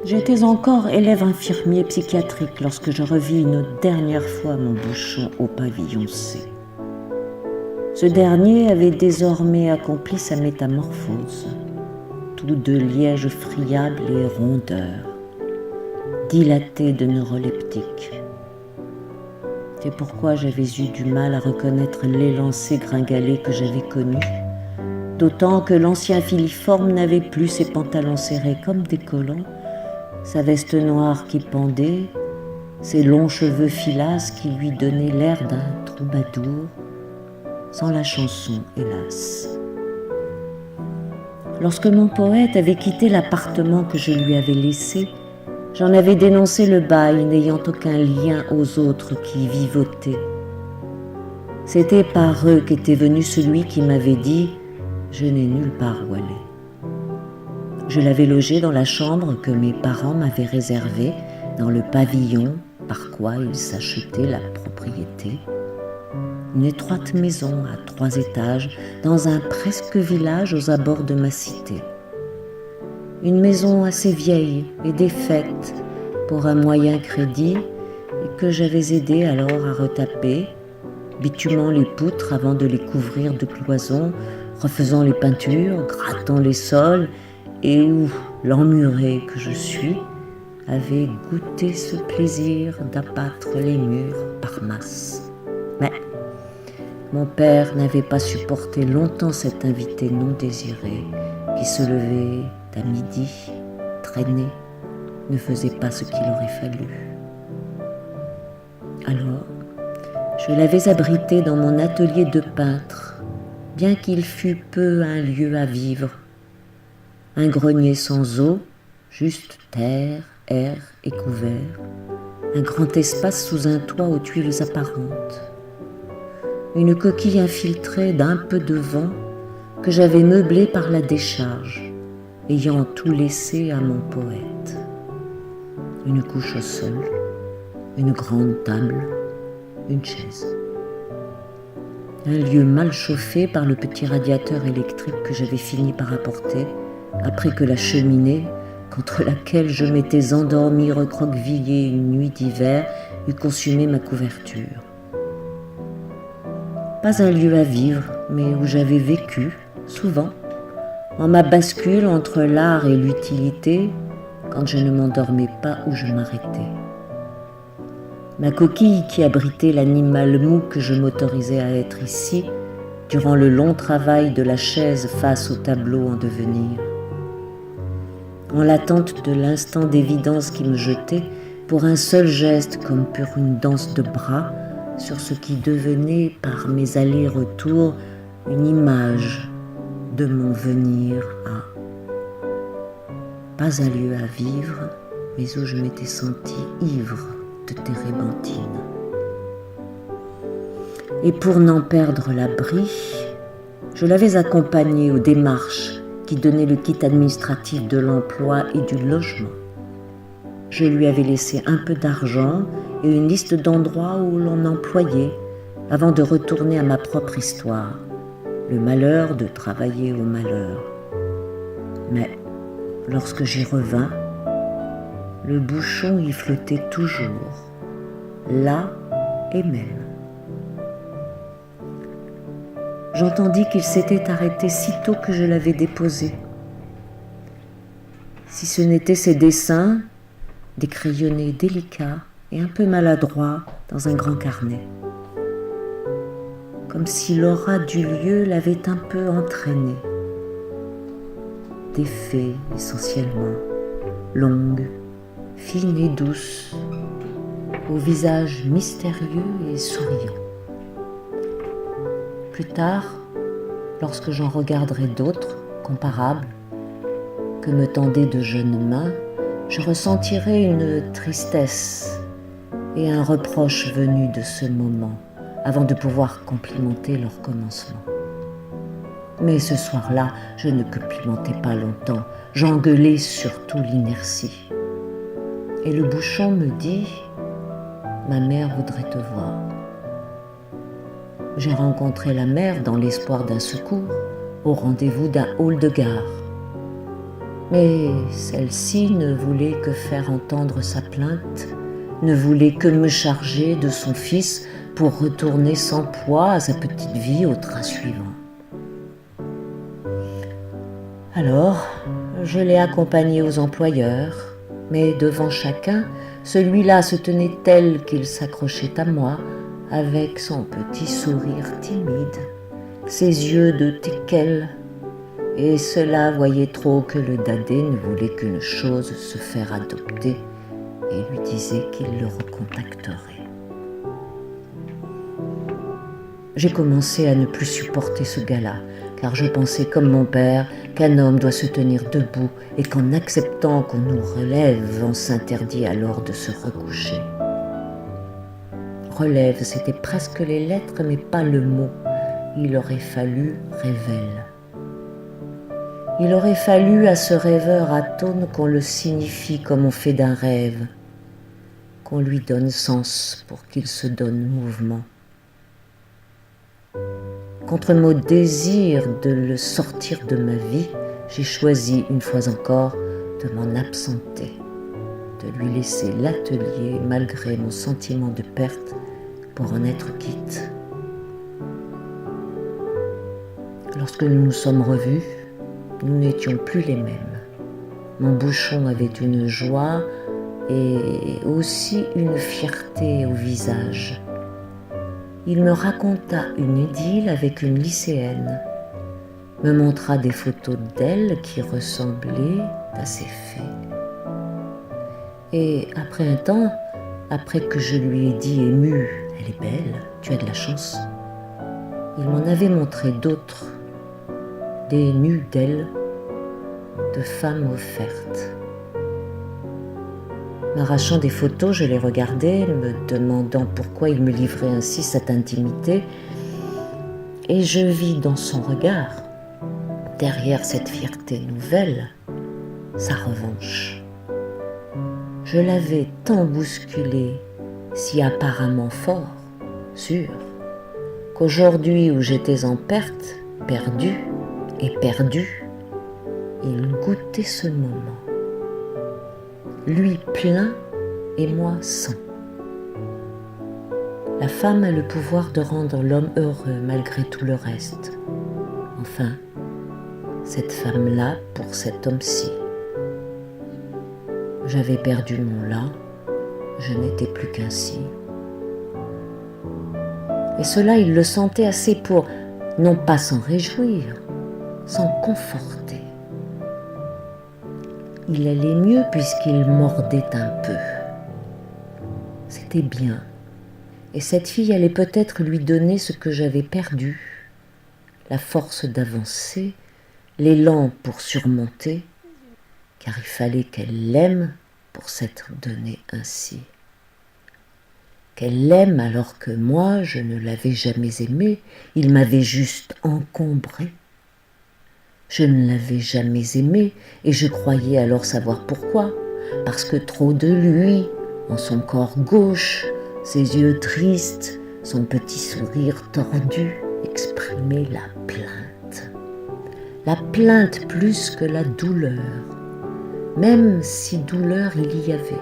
J'étais encore élève infirmier psychiatrique lorsque je revis une dernière fois mon bouchon au pavillon C. Ce dernier avait désormais accompli sa métamorphose, tout de liège friable et rondeur, dilaté de neuroleptique. C'est pourquoi j'avais eu du mal à reconnaître l'élancé gringalé que j'avais connu, d'autant que l'ancien filiforme n'avait plus ses pantalons serrés comme des collants, sa veste noire qui pendait, ses longs cheveux filasses qui lui donnaient l'air d'un troubadour, sans la chanson, hélas. Lorsque mon poète avait quitté l'appartement que je lui avais laissé, j'en avais dénoncé le bail n'ayant aucun lien aux autres qui y vivautaient. C'était par eux qu'était venu celui qui m'avait dit « Je n'ai nulle part où aller ». Je l'avais logé dans la chambre que mes parents m'avaient réservée dans le pavillon par quoi ils s'achetaient la propriété. Une étroite maison à 3 étages dans un presque village aux abords de ma cité. Une maison assez vieille et défaite pour un moyen crédit et que j'avais aidé alors à retaper, bitumant les poutres avant de les couvrir de cloisons, refaisant les peintures, grattant les sols, et où l'emmuré que je suis avait goûté ce plaisir d'abattre les murs par masse. Mais mon père n'avait pas supporté longtemps cet invité non désiré qui se levait à midi, traînait, ne faisait pas ce qu'il aurait fallu. Alors, je l'avais abrité dans mon atelier de peintre, bien qu'il fût peu un lieu à vivre. Un grenier sans eau, juste terre, air et couvert, un grand espace sous un toit aux tuiles apparentes, une coquille infiltrée d'un peu de vent que j'avais meublée par la décharge, ayant tout laissé à mon poète. Une couche au sol, une grande table, une chaise. Un lieu mal chauffé par le petit radiateur électrique que j'avais fini par apporter, après que la cheminée, contre laquelle je m'étais endormi recroquevillé une nuit d'hiver, eût consumé ma couverture. Pas un lieu à vivre, mais où j'avais vécu, souvent, en ma bascule entre l'art et l'utilité, quand je ne m'endormais pas où je m'arrêtais. Ma coquille qui abritait l'animal mou que je m'autorisais à être ici, durant le long travail de la chaise face au tableau en devenir. En l'attente de l'instant d'évidence qui me jetait, pour un seul geste comme pour une danse de bras, sur ce qui devenait par mes allers-retours une image de mon venir à. Pas un lieu à vivre, mais où je m'étais senti ivre de térébenthine. Et pour n'en perdre l'abri, je l'avais accompagné aux démarches qui donnaient le kit administratif de l'emploi et du logement. Je lui avais laissé un peu d'argent et une liste d'endroits où l'on employait avant de retourner à ma propre histoire, le malheur de travailler au malheur. Mais lorsque j'y revins, le bouchon y flottait toujours, là et même. J'entendis qu'il s'était arrêté sitôt que je l'avais déposé. Si ce n'étaient ses dessins, décrayonnés délicats et un peu maladroits dans un grand carnet. Comme si l'aura du lieu l'avait un peu entraîné. Des fées essentiellement, longues, fines et douces, au visage mystérieux et souriant. Plus tard, lorsque j'en regarderai d'autres, comparables, que me tendaient de jeunes mains, je ressentirai une tristesse et un reproche venus de ce moment, avant de pouvoir complimenter leur commencement. Mais ce soir-là, je ne complimentais pas longtemps, j'engueulais surtout l'inertie. Et le bouchon me dit « Ma mère voudrait te voir ». J'ai rencontré la mère dans l'espoir d'un secours, au rendez-vous d'un hall de gare. Mais celle-ci ne voulait que faire entendre sa plainte, ne voulait que me charger de son fils pour retourner sans poids à sa petite vie au train suivant. Alors, je l'ai accompagné aux employeurs, mais devant chacun, celui-là se tenait tel qu'il s'accrochait à moi, avec son petit sourire timide, ses yeux de teckel, et cela voyait trop que le dadé ne voulait qu'une chose, se faire adopter, et lui disait qu'il le recontacterait. J'ai commencé à ne plus supporter ce gars-là, car je pensais comme mon père qu'un homme doit se tenir debout et qu'en acceptant qu'on nous relève, on s'interdit alors de se recoucher. Relève, c'était presque les lettres, mais pas le mot. Il aurait fallu révèle. Il aurait fallu à ce rêveur atone qu'on le signifie comme on fait d'un rêve, qu'on lui donne sens pour qu'il se donne mouvement. Contre mon désir de le sortir de ma vie, j'ai choisi une fois encore de m'en absenter, de lui laisser l'atelier malgré mon sentiment de perte pour en être quitte. Lorsque nous nous sommes revus, nous n'étions plus les mêmes. Mon bouchon avait une joie et aussi une fierté au visage. Il me raconta une idylle avec une lycéenne, me montra des photos d'elle qui ressemblaient à ses faits. Et après un temps, après que je lui ai dit ému, « Elle est belle, tu as de la chance », il m'en avait montré d'autres, des nus d'elle, de femmes offertes. M'arrachant des photos, je les regardais, me demandant pourquoi il me livrait ainsi cette intimité, et je vis dans son regard, derrière cette fierté nouvelle, sa revanche. Je l'avais tant bousculé, si apparemment fort, sûr, qu'aujourd'hui où j'étais en perte, perdu et perdu, il goûtait ce moment. Lui plein et moi sans. La femme a le pouvoir de rendre l'homme heureux malgré tout le reste. Enfin, cette femme-là pour cet homme-ci. J'avais perdu mon là, je n'étais plus qu'ainsi. Et cela, il le sentait assez pour, non pas s'en réjouir, s'en conforter. Il allait mieux puisqu'il mordait un peu. C'était bien. Et cette fille allait peut-être lui donner ce que j'avais perdu, la force d'avancer, l'élan pour surmonter, car il fallait qu'elle l'aime pour s'être donnée ainsi. Qu'elle l'aime alors que moi, je ne l'avais jamais aimé, il m'avait juste encombré. Je ne l'avais jamais aimé et je croyais alors savoir pourquoi, parce que trop de lui, en son corps gauche, ses yeux tristes, son petit sourire tordu, exprimaient la plainte. La plainte plus que la douleur, même si douleur il y avait.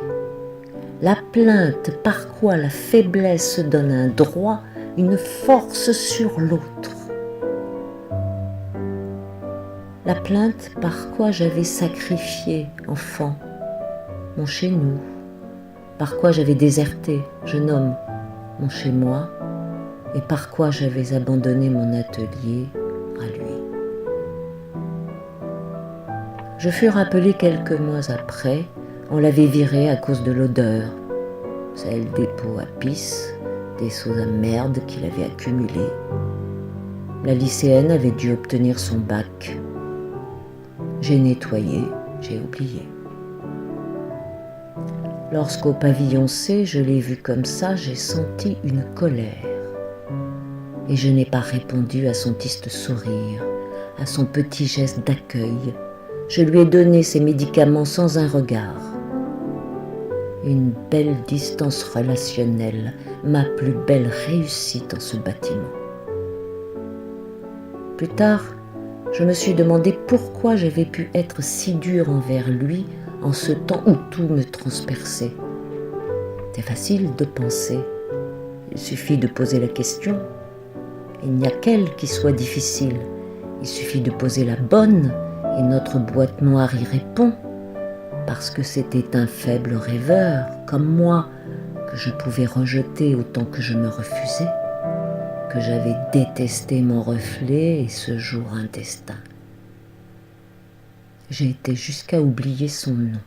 La plainte par quoi la faiblesse donne un droit, une force sur l'autre. La plainte par quoi j'avais sacrifié, enfant, mon chez-nous, par quoi j'avais déserté, jeune homme, mon chez-moi, et par quoi j'avais abandonné mon atelier à lui. Je fus rappelé quelques mois après, on l'avait viré à cause de l'odeur, celle des pots à pisse, des seaux à merde qu'il avait accumulés. La lycéenne avait dû obtenir son bac. J'ai nettoyé, j'ai oublié. Lorsqu'au pavillon C, je l'ai vu comme ça, j'ai senti une colère. Et je n'ai pas répondu à son triste sourire, à son petit geste d'accueil. Je lui ai donné ses médicaments sans un regard. Une belle distance relationnelle, ma plus belle réussite en ce bâtiment. Plus tard, Je me suis demandé pourquoi j'avais pu être si dure envers lui en ce temps où tout me transperçait. C'est facile de penser. Il suffit de poser la question. Il n'y a qu'elle qui soit difficile. Il suffit de poser la bonne et notre boîte noire y répond. Parce que c'était un faible rêveur, comme moi, que je pouvais rejeter autant que je me refusais, que j'avais détesté mon reflet et ce jour indestin. J'ai été jusqu'à oublier son nom.